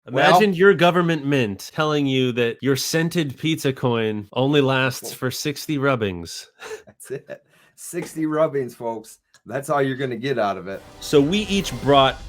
Imagine your government mint telling you that your scented pizza coin only lasts for 60 rubbings. That's it. 60 rubbings, folks. That's all you're going to get out of it. So we each brought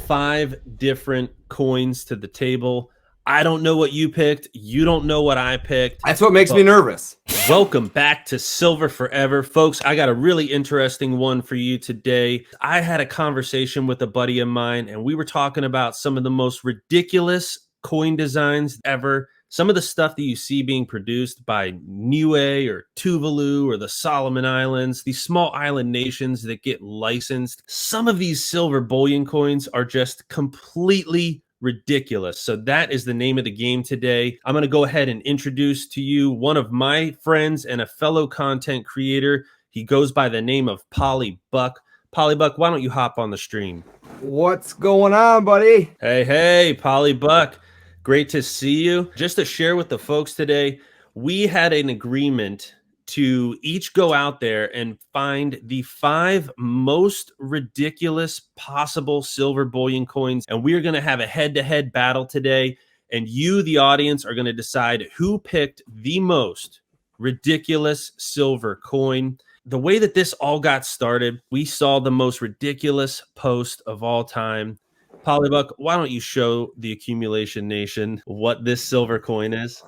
5 different coins to the table. I don't know what you picked. You don't know what I picked. That's what makes me nervous. Welcome back to Silver Forever. Folks, I got a really interesting one for you today. I had a conversation with a buddy of mine, and we were talking about some of the most ridiculous coin designs ever. Some of the stuff that you see being produced by Niue or Tuvalu or the Solomon Islands, these small island nations that get licensed. Some of these silver bullion coins are just completely ridiculous. So that is the name of the game today. I'm going to go ahead and introduce to you one of my friends and a fellow content creator. He goes by the name of Polly Buck. Polly Buck, why don't you hop on the stream? What's going on, buddy? Hey, Polly Buck. Great to see you. Just to share with the folks today, we had an agreement to each go out there and find the 5 most ridiculous possible silver bullion coins. And we're going to have a head-to-head battle today. And you, the audience, are going to decide who picked the most ridiculous silver coin. The way that this all got started, we saw the most ridiculous post of all time. Polybuck, why don't you show the Accumulation Nation what this silver coin is?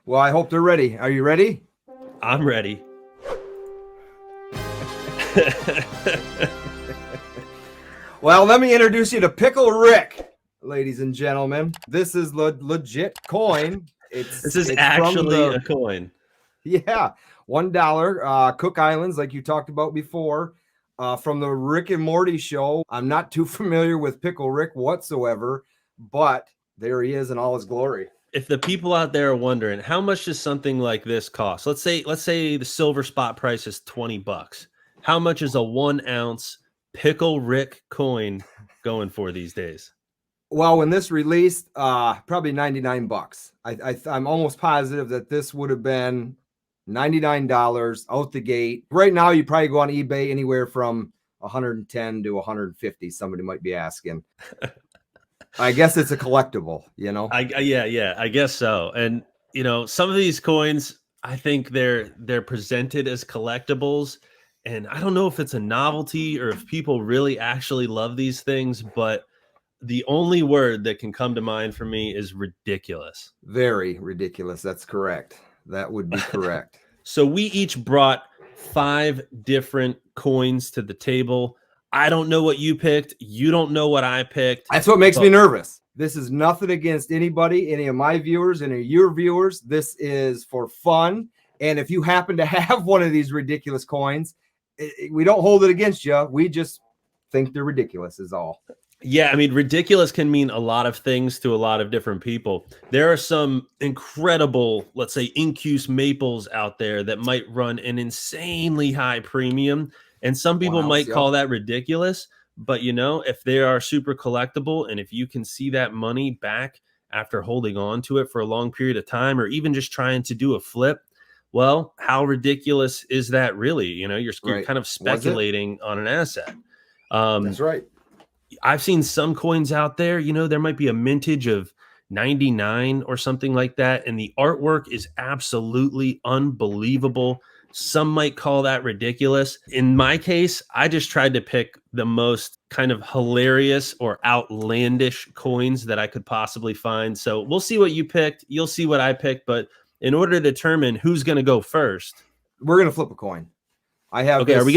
Well, I hope they're ready. Are you ready? I'm ready. Well, let me introduce you to Pickle Rick, ladies and gentlemen. This is legit coin. This is actually a coin. Yeah, $1. Cook Islands, like you talked about before. From the Rick and Morty show. I'm not too familiar with Pickle Rick whatsoever, but there he is in all his glory. If the people out there are wondering, how much does something like this cost? Let's say the silver spot price is $20. How much is a 1 ounce Pickle Rick coin going for these days? Well, when this released, probably $99. I'm almost positive that this would have been $99 out the gate. Right now, you probably go on eBay anywhere from 110 to 150. Somebody might be asking. I guess it's a collectible, you know? Yeah, I guess so. And, you know, some of these coins, I think they're presented as collectibles. And I don't know if it's a novelty or if people really actually love these things, but the only word that can come to mind for me is ridiculous. Very ridiculous. That's correct. That would be correct. So we each brought 5 different coins to the table. I don't know what you picked. You don't know what I picked. That's what makes me nervous. This is nothing against anybody, any of my viewers, any of your viewers. This is for fun. And if you happen to have one of these ridiculous coins, we don't hold it against you. We just think they're ridiculous is all. Yeah, I mean, ridiculous can mean a lot of things to a lot of different people. There are some incredible, let's say, Incuse maples out there that might run an insanely high premium. And some people might call that ridiculous. But, you know, if they are super collectible and if you can see that money back after holding on to it for a long period of time or even just trying to do a flip, well, how ridiculous is that really? You know, you're kind of speculating on an asset. That's right. I've seen some coins out there, you know, there might be a mintage of 99 or something like that. And the artwork is absolutely unbelievable. Some might call that ridiculous. In my case, I just tried to pick the most kind of hilarious or outlandish coins that I could possibly find. So we'll see what you picked. You'll see what I picked. But in order to determine who's going to go first, we're going to flip a coin. I have. Okay, are we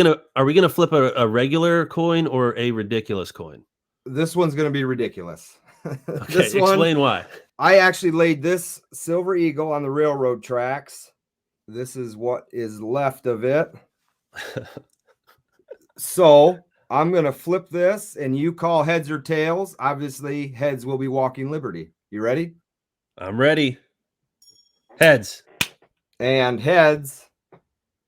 gonna flip a regular coin or a ridiculous coin? This one's gonna be ridiculous. Okay, explain why. I actually laid this Silver Eagle on the railroad tracks. This is what is left of it. So I'm gonna flip this, and you call heads or tails. Obviously, heads will be walking liberty. You ready? I'm ready. Heads. And heads,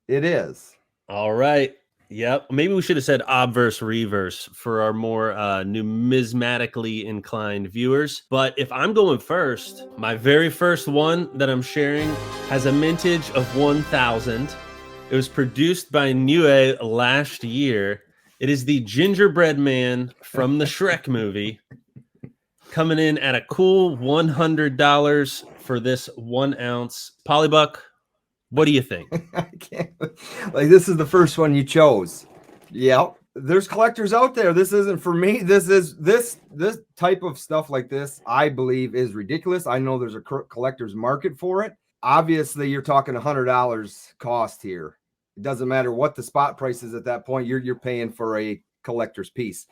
it is. All right. Yep. Maybe we should have said obverse reverse for our more numismatically inclined viewers. But if I'm going first, my very first one that I'm sharing has a mintage of 1000. It was produced by Niue last year. It is the gingerbread man from the Shrek movie. coming in at a cool $100 for this 1 ounce. Polybuck, what do you think? I can't, like, this is the first one you chose. Yep. There's collectors out there. This isn't for me. This type of stuff like this, I believe, is ridiculous. I know there's a collector's market for it. Obviously, you're talking $100 cost here. It doesn't matter what the spot price is at that point. You're paying for a collector's piece.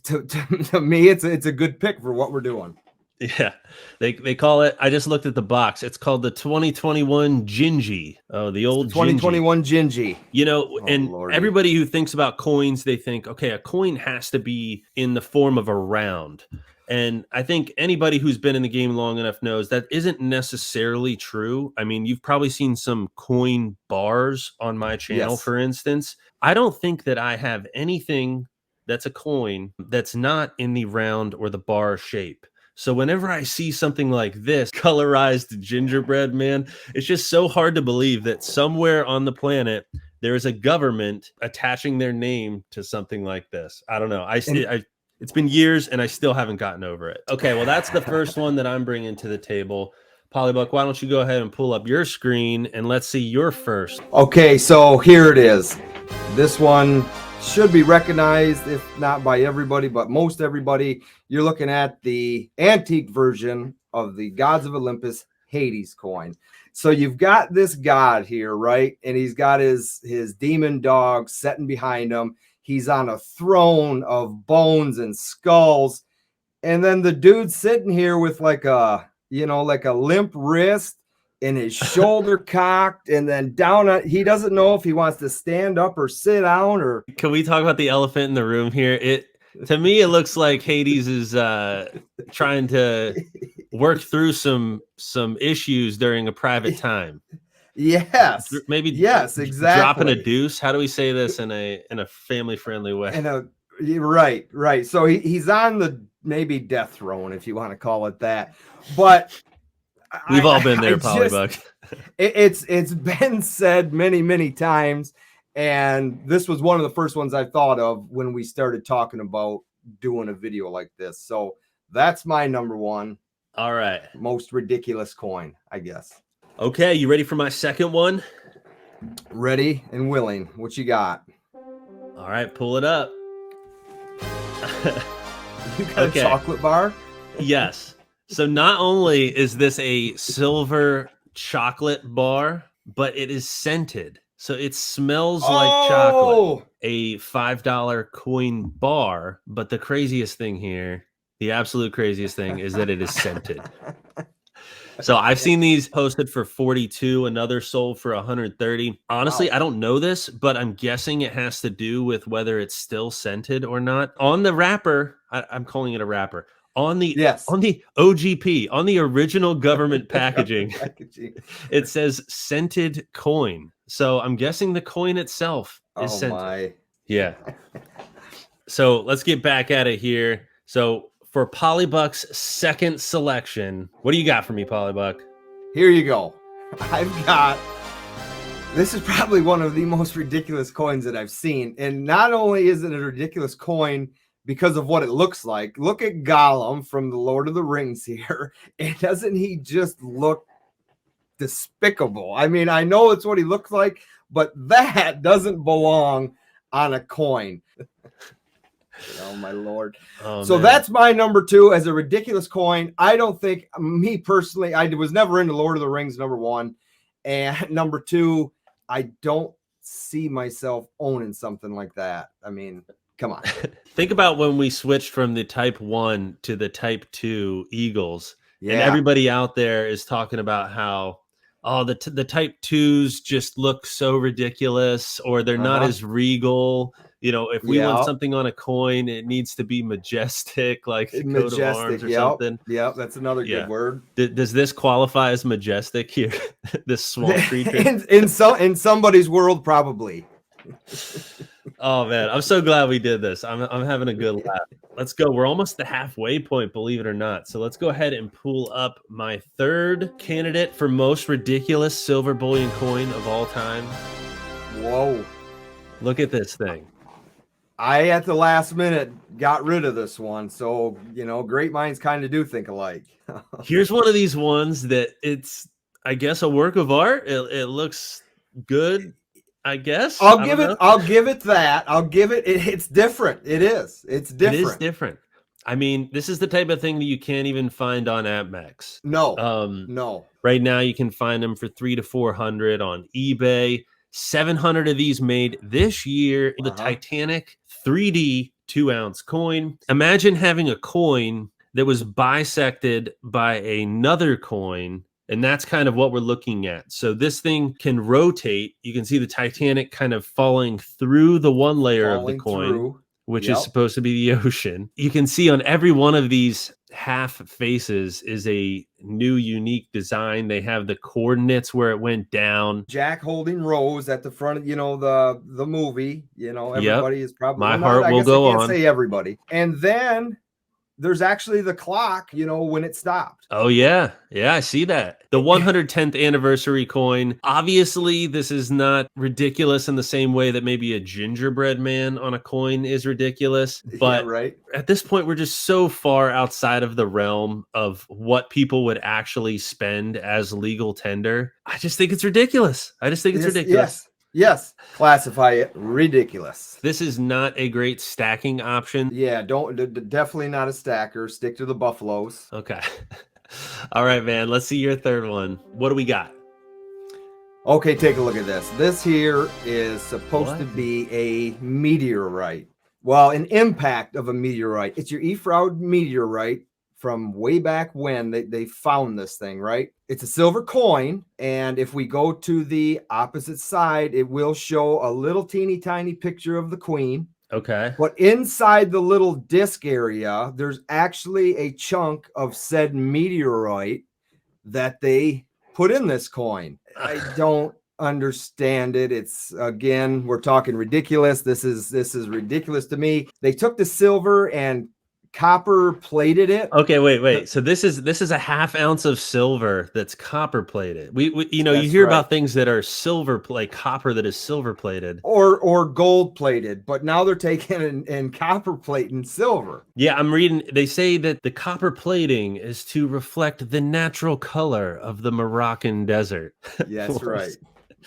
To me, it's a good pick for what we're doing. Yeah, they call it. I just looked at the box. It's called the 2021 Gingy. Oh, the old 2021 Gingy. You know, and Lordy. Everybody who thinks about coins, they think, okay, a coin has to be in the form of a round. And I think anybody who's been in the game long enough knows that isn't necessarily true. I mean, you've probably seen some coin bars on my channel, for instance. I don't think that I have anything that's a coin that's not in the round or the bar shape. So whenever I see something like this colorized gingerbread, man, it's just so hard to believe that somewhere on the planet there is a government attaching their name to something like this. I don't know. It's been years and I still haven't gotten over it. Okay, well, that's the first one that I'm bringing to the table. Polybuck, why don't you go ahead and pull up your screen and let's see your first. Okay, so here it is. This one should be recognized, if not by everybody, but most everybody. You're looking at the antique version of the Gods of Olympus Hades coin. So you've got this god here, right? And he's got his demon dog sitting behind him. He's on a throne of bones and skulls. And then the dude's sitting here with like a limp wrist and his shoulder cocked, and then down on, he doesn't know if he wants to stand up or sit down. Or can we talk about the elephant in the room here? To me, it looks like Hades is trying to work through some issues during a private time. Yes, maybe exactly. Dropping a deuce. How do we say this in a family friendly way? Right. So he's on the maybe death throne, if you want to call it that. But we've all been there, Polybuck. It's been said many times, and this was one of the first ones I thought of when we started talking about doing a video like this. So that's my number one. All right. Most ridiculous coin, I guess. Okay, you ready for my second one? Ready and willing. What you got? All right, pull it up. You got a chocolate bar? Yes. So not only is this a silver chocolate bar, but it is scented. So it smells like chocolate. A $5 coin bar. But the craziest thing here, the absolute craziest thing, is that it is scented. So I've seen these posted for 42, another sold for 130. Honestly, wow. I don't know this, but I'm guessing it has to do with whether it's still scented or not. On the wrapper, I'm calling it a wrapper. On the OGP, on the original government packaging, it says scented coin. So I'm guessing the coin itself is scented. Yeah. So let's get back at it here. So for Polybuck's second selection, what do you got for me, Polybuck? Here you go. This is probably one of the most ridiculous coins that I've seen. And not only is it a ridiculous coin because of what it looks like. Look at Gollum from the Lord of the Rings here. And doesn't he just look despicable? I mean, I know it's what he looks like, but that doesn't belong on a coin. Oh my Lord. So that's my number two as a ridiculous coin. I don't think, me personally, I was never into Lord of the Rings, number one. And number two, I don't see myself owning something like that. I mean, come on. Think about when we switched from the Type 1 to the Type 2 Eagles. Yeah. And everybody out there is talking about how, the Type 2s just look so ridiculous, or they're not as regal. You know, if we want something on a coin, it needs to be majestic, like the coat of arms or something. Yep, that's another good word. Does this qualify as majestic here? This small creature? in somebody's world, probably. Oh man, I'm so glad we did this. I'm having a good laugh. Let's go. We're almost the halfway point, believe it or not. So let's go ahead and pull up my third candidate for most ridiculous silver bullion coin of all time. Whoa. Look at this thing. I at the last minute got rid of this one. So, you know, great minds kind of do think alike. Here's one of these ones that it's, I guess, a work of art. It looks good, I guess. I don't know. I'll give it that. I'll give it, it's different. It is. It's It is different. different. I mean, this is the type of thing that you can't even find on AppMax. No. Um, No. right now, you can find them for 300 to 400 on eBay. 700 of these made this year. The Titanic 3D 2-ounce coin. Imagine having a coin that was bisected by another coin. And that's kind of what we're looking at. So this thing can rotate. You can see the Titanic kind of falling through the one layer of the Falling coin, through. which Yep. is supposed to be the ocean. You can see on every one of these half faces is a new unique design. They have the coordinates where it went down. Jack holding Rose at the front of, you know, the movie, you know, everybody is probably, My well, heart I will guess go I can't on. say everybody. And then there's actually the clock, you know, when it stopped. Oh, yeah. Yeah, I see that. The 110th anniversary coin. Obviously, this is not ridiculous in the same way that maybe a gingerbread man on a coin is ridiculous. But Yeah, right. at this point, we're just so far outside of the realm of what people would actually spend as legal tender. I just think it's ridiculous. I just think it's ridiculous. Yes. Classify it ridiculous. This is not a great stacking option. Yeah, definitely not a stacker. Stick to the buffaloes. Okay. All right, man. Let's see your third one. What do we got? Okay, take a look at this. This here is supposed to be a meteorite. Well, an impact of a meteorite. It's your Efraud meteorite from way back when they found this thing, right? It's a silver coin. And if we go to the opposite side, it will show a little teeny tiny picture of the queen. Okay. But inside the little disc area, there's actually a chunk of said meteorite that they put in this coin. I don't understand it. It's, again, we're talking ridiculous. This is ridiculous to me. They took the silver and copper plated it. Okay, wait. So this is a half ounce of silver that's copper plated. We you know, you hear about things that are silver like copper that is silver plated or gold plated, but now they're taking and copper plating silver. Yeah, I'm reading. They say that the copper plating is to reflect the natural color of the Moroccan desert. Yes, right.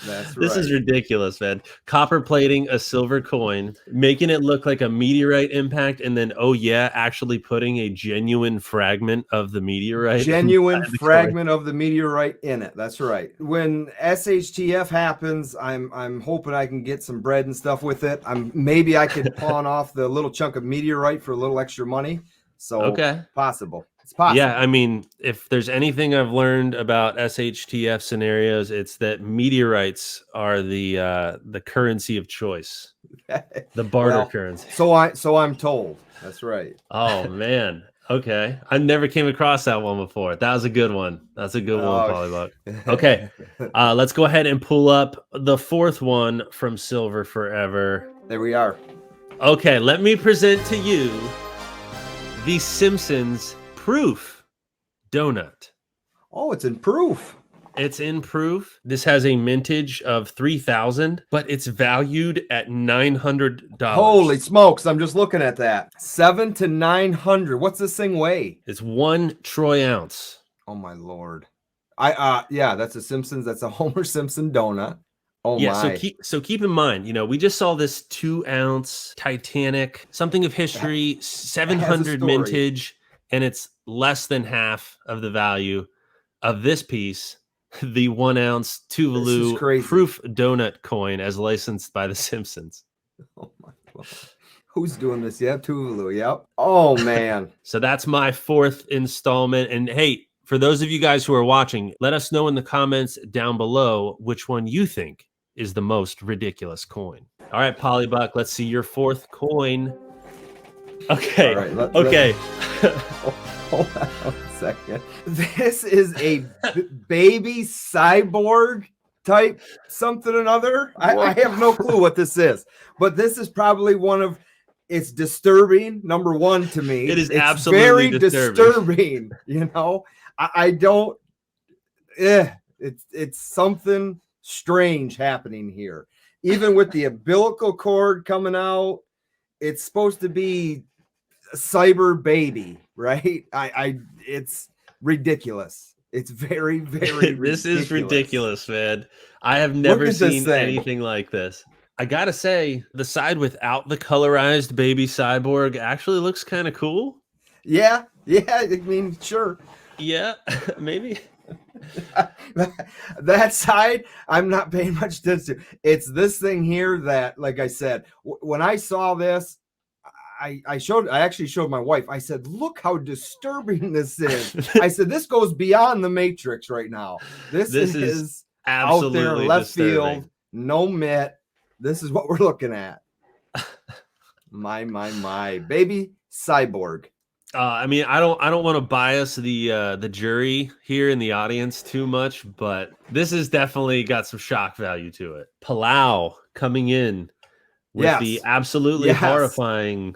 That's right. This is ridiculous, man. Copper plating a silver coin, making it look like a meteorite impact, and then, oh yeah, actually putting a genuine fragment of the meteorite. Genuine fragment of the meteorite in it. That's right. When SHTF happens, I'm hoping I can get some bread and stuff with it. Maybe I could pawn off the little chunk of meteorite for a little extra money. So okay, possible. It's possible. Yeah, I mean, if there's anything I've learned about SHTF scenarios, it's that meteorites are the currency of choice, the barter currency. So I'm told. That's right. Oh man. Okay, I never came across that one before. That was a good one. That's a good one, Polybuck. Okay, let's go ahead and pull up the fourth one from Silver Forever. There we are. Okay, let me present to you the Simpsons Proof donut. Oh, it's in proof. It's in proof. This has a mintage of 3,000, but it's valued at $900. Holy smokes! I'm just looking at that. 700 to 900. What's this thing weigh? It's 1 troy ounce. Oh my lord! Yeah, that's a Simpsons. That's a Homer Simpson donut. Oh yeah, my. So keep in mind, you know, we just saw this 2-ounce Titanic, something of history, 700 mintage, and it's less than half of the value of this piece, the 1-ounce Tuvalu proof donut coin as licensed by the Simpsons. Oh my God. Who's doing this? Yeah, Tuvalu. Yep. Oh man. So that's my fourth installment. And hey, for those of you guys who are watching, let us know in the comments down below which one you think is the most ridiculous coin. All right, Polybuck, let's see your fourth coin. Okay. All right, okay. Hold on a second. This is a baby cyborg type something or another. I have no clue what this is, but this is probably one of. It's disturbing. Number one to me, it is absolutely very disturbing. You know, I don't. It's something strange happening here. Even with the umbilical cord coming out, it's supposed to be cyber baby, right? It's ridiculous. It's very, very This is ridiculous. ridiculous, man. I have Look never at this seen thing. anything like this. I gotta say, the side without the colorized baby cyborg actually looks kind of cool. Yeah, I mean, sure. Yeah, maybe. That side, I'm not paying much attention to. It's this thing here that, like I said, when I saw this, I actually showed my wife. I said, look how disturbing this is. I said, this goes beyond the Matrix right now. This This is is out there absolutely left disturbing. field, no mitt. This is what we're looking at. My baby cyborg. I mean, I don't want to bias the jury here in the audience too much, but this has definitely got some shock value to it. Palau coming in with the Yes. absolutely horrifying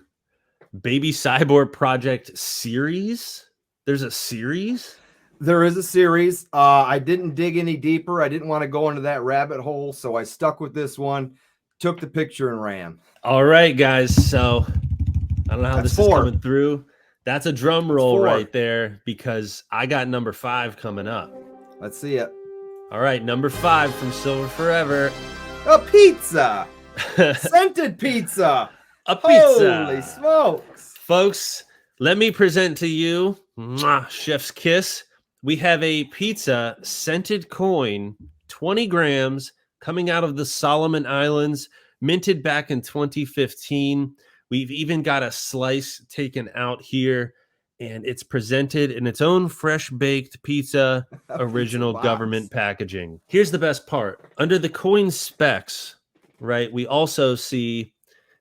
Baby Cyborg Project series. There's a series? There is a series. I didn't dig any deeper. I didn't want to go into that rabbit hole, so I stuck with this one, took the picture, and ran. All right, guys. So I don't know how That's this 4. is coming through. That's a drum roll 4. right there because I got number 5 coming up. Let's see it. All right, number 5 from Silver Forever. A pizza. Scented pizza. A pizza. Holy smokes. Folks, let me present to you, chef's kiss. We have a pizza scented coin, 20 grams, coming out of the Solomon Islands, minted back in 2015. We've even got a slice taken out here, and it's presented in its own fresh baked pizza, original pizza government packaging. Here's the best part. Under the coin specs, right, we also see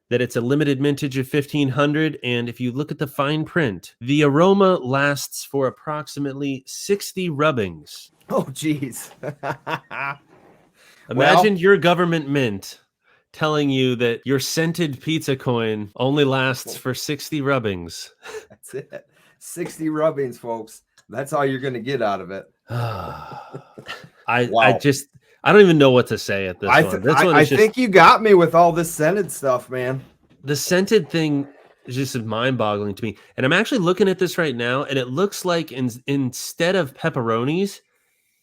that it's a limited mintage of 1500. And if you look at the fine print, the aroma lasts for approximately 60 rubbings. Oh, geez. Imagine your government mint telling you that your scented pizza coin only lasts for 60 rubbings. That's it. 60 rubbings, folks. That's all you're going to get out of it. I don't even know what to say at this one. This one I think you got me with all this scented stuff, man. The scented thing is just mind-boggling to me. And I'm actually looking at this right now, and it looks like instead of pepperonis,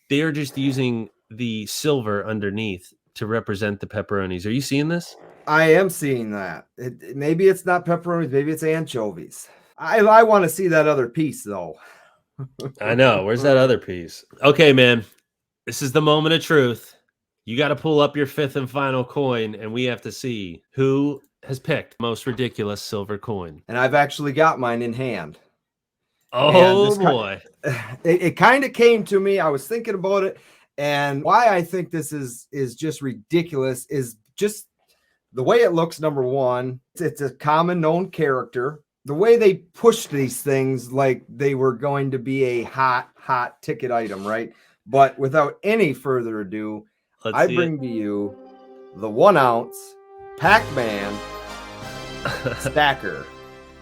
they are just using the silver underneath to represent the pepperonis. Are you seeing this? I am seeing that. Maybe it's not pepperonis, maybe it's anchovies. I want to see that other piece, though. I know. Where's that other piece? Okay, man. This is the moment of truth. You got to pull up your 5th and final coin, and we have to see who has picked most ridiculous silver coin. And I've actually got mine in hand. Oh, boy. It kind of came to me. I was thinking about it. And why I think this is just ridiculous is just the way it looks, number one. It's a common known character. The way they pushed these things like they were going to be a hot ticket item, right? But without any further ado, I bring to you the 1 ounce Pac-Man stacker.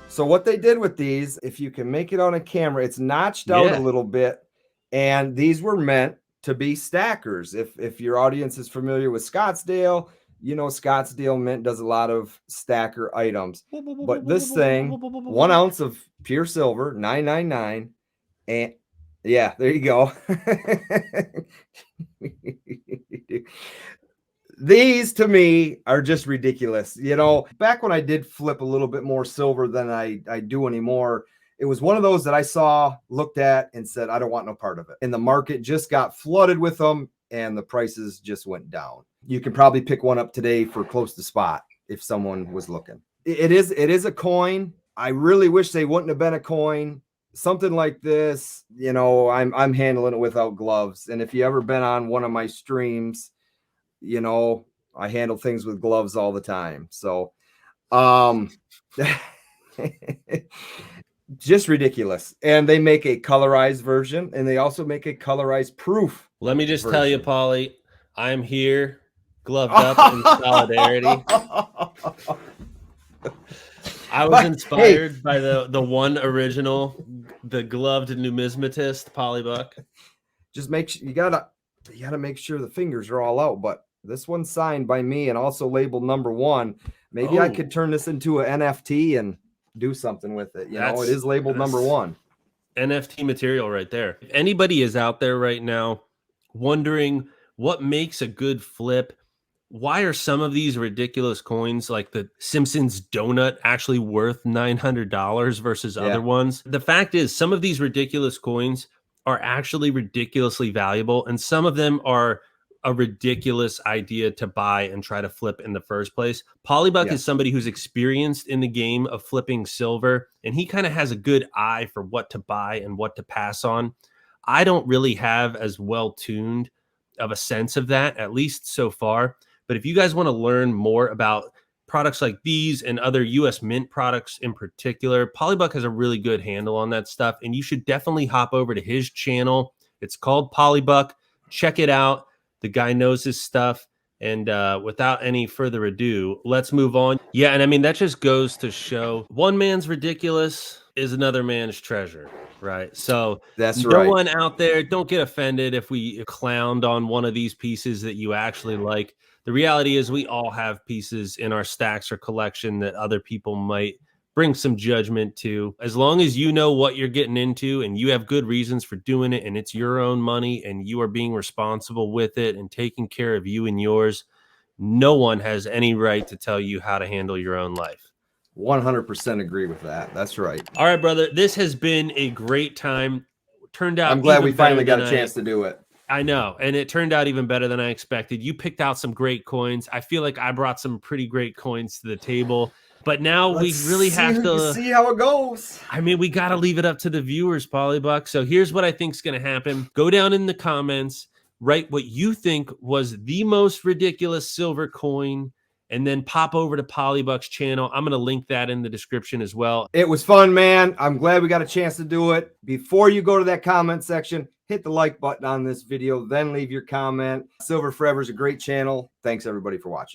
So what they did with these, if you can make it on a camera, it's notched out a little bit. And these were meant to be stackers. If your audience is familiar with Scottsdale, you know Scottsdale Mint does a lot of stacker items. But this thing, 1 ounce of pure silver, $9.99. And yeah, there you go. These to me are just ridiculous. You know, back when I did flip a little bit more silver than I do anymore, it was one of those that I saw, looked at, and said, I don't want no part of it. And the market just got flooded with them, and the prices just went down. You can probably pick one up today for close to spot if someone was looking. It is a coin. I really wish they wouldn't have been a coin. Something like this, you know, I'm handling it without gloves. And if you ever been on one of my streams, you know, I handle things with gloves all the time. So, just ridiculous. And they make a colorized version, and they also make a colorized proof. Let me just tell you, Paulie, I'm here gloved up in solidarity. I was inspired by the one original, the gloved numismatist, Paulie Buck. Just make sure you gotta make sure the fingers are all out. But this one's signed by me and also labeled number 1. maybe I Oh, could turn this into an NFT and do something with it. You know, it that's is labeled number that's one. NFT material right there. If anybody is out there right now wondering what makes a good flip, why are some of these ridiculous coins like the Simpsons donut actually worth $900 versus other Yeah. ones? The fact is, some of these ridiculous coins are actually ridiculously valuable, and some of them are a ridiculous idea to buy and try to flip in the first place. Polybuck is Yes. somebody who's experienced in the game of flipping silver, and he kind of has a good eye for what to buy and what to pass on. I don't really have as well tuned of a sense of that, at least so far. But if you guys want to learn more about products like these and other US Mint products in particular, Polybuck has a really good handle on that stuff. And you should definitely hop over to his channel. It's called Polybuck. Check it out. The guy knows his stuff. And without any further ado, let's move on. Yeah, and I mean, that just goes to show one man's ridiculous is another man's treasure, right? So That's no right. one out there, don't get offended if we clowned on one of these pieces that you actually like. The reality is we all have pieces in our stacks or collection that other people might bring some judgment to. As long as you know what you're getting into and you have good reasons for doing it and it's your own money and you are being responsible with it and taking care of you and yours, no one has any right to tell you how to handle your own life. 100% agree with that. That's right. All right, brother. This has been a great time. Turned out I'm glad we even better finally got than a chance to do it. I know, and it turned out even better than I expected. You picked out some great coins. I feel like I brought some pretty great coins to the table, but now we really have to see how it goes. I mean, we got to leave it up to the viewers, Polybuck. So here's what I think is going to happen. Go down in the comments, write what you think was the most ridiculous silver coin, and then pop over to Polybuck's channel. I'm going to link that in the description as well. It was fun, man. I'm glad we got a chance to do it. Before you go to that comment section, hit the like button on this video, then leave your comment. Silver Forever is a great channel. Thanks, everybody, for watching.